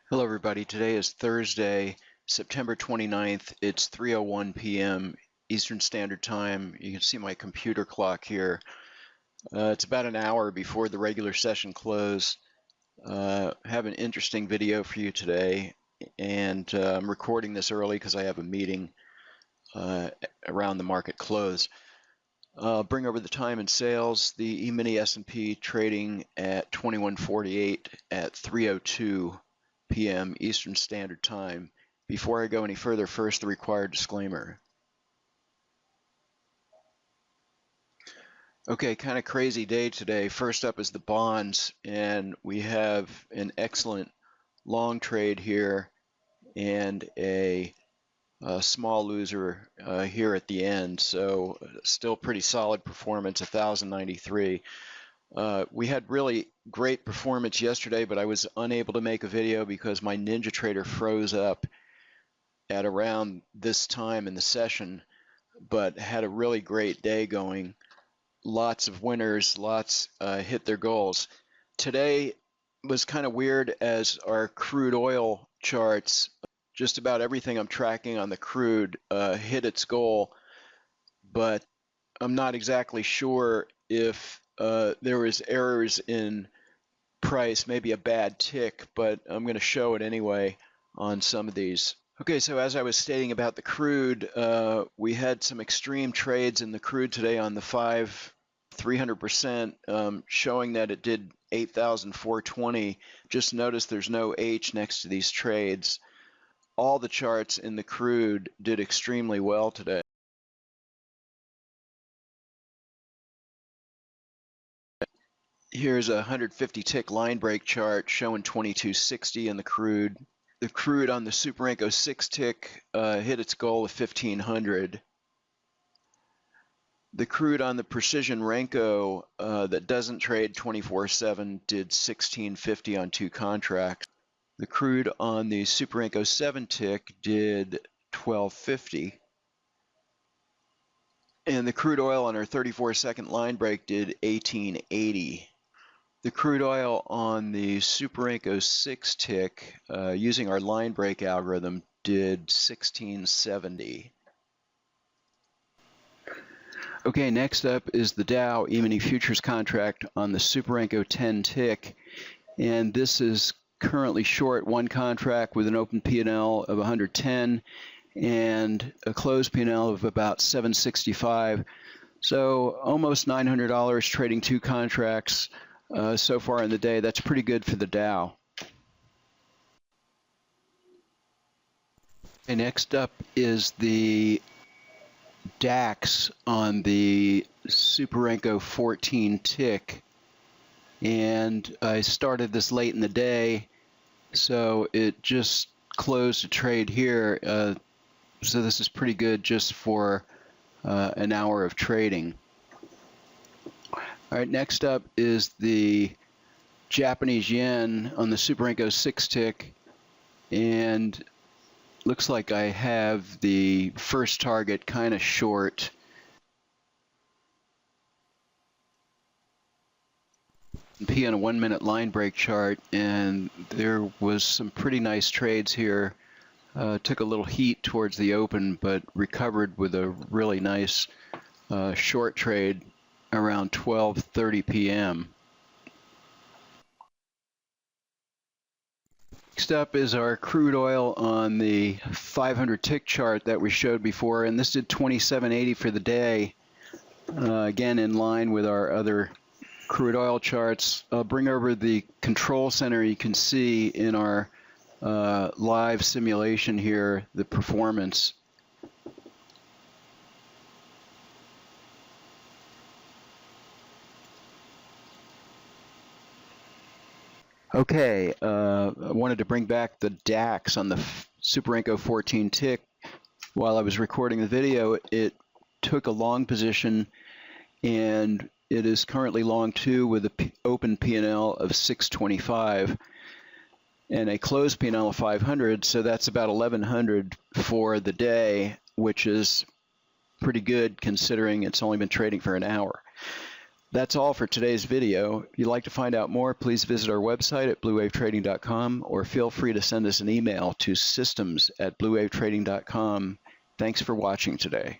Hello everybody, today is Thursday, September 29th. It's 3:01 p.m. Eastern Standard Time. You can see my computer clock here. It's about an hour before the regular session close. I have an interesting video for you today, and I'm recording this early because I have a meeting around the market close. Bring over the time and sales. The E-mini S&P trading at 2148 at 3:02 p.m. Eastern Standard Time. Before I go any further, first the required disclaimer. Okay, kind of crazy day today. First up is the bonds, and we have an excellent long trade here and a small loser here at the end. So still pretty solid performance, 1,093. We had really great performance yesterday, but I was unable to make a video because my NinjaTrader froze up at around this time in the session, but had a really great day going. Lots of winners, lots hit their goals. Today was kind of weird as our crude oil charts, just about everything I'm tracking on the crude hit its goal, but I'm not exactly sure if there was errors in price, maybe a bad tick, but I'm going to show it anyway on some of these. Okay, so as I was stating about the crude, we had some extreme trades in the crude today on the 300%, showing that it did 8,420. Just notice there's no H next to these trades. All the charts in the crude did extremely well today. Here's a 150 tick line break chart showing 2260 in the crude. The crude on the Super Renko 6 tick hit its goal of 1500. The crude on the Precision Renko that doesn't trade 24/7 did 1650 on 2 contracts. The crude on the Super Renko 7 tick did 1250. And the crude oil on our 34-second line break did 1880. The crude oil on the Super Renko 6 tick, using our line break algorithm, did 1670. Okay, next up is the Dow E-mini futures contract on the Super Renko 10 tick, and this is currently short one contract with an open P&L of 110 and a closed P&L of about 765. So almost $900 trading 2 contracts. So far in the day. That's pretty good for the Dow. And next up is the DAX on the Super Renko 14 tick, and I started this late in the day, so it just closed a trade here. So this is pretty good just for an hour of trading. All right, next up is the Japanese yen on the Super Renko 6 tick, and looks like I have the first target kind of short. P on a 1-minute line break chart, and there was some pretty nice trades here. Took a little heat towards the open, but recovered with a really nice short trade around 12:30 p.m. Next up is our crude oil on the 500 tick chart that we showed before, and this did 2780 for the day. Again, in line with our other crude oil charts. I'll bring over the control center. You can see in our live simulation here the performance. Okay, I wanted to bring back the DAX on the Super Renko 14 tick. While I was recording the video, it took a long position, and it is currently long 2 with an open P&L of 625 and a closed P&L of 500, so that's about 1100 for the day, which is pretty good considering it's only been trading for an hour. That's all for today's video. If you'd like to find out more, please visit our website at bluewavetrading.com or feel free to send us an email to systems@bluewavetrading.com. Thanks for watching today.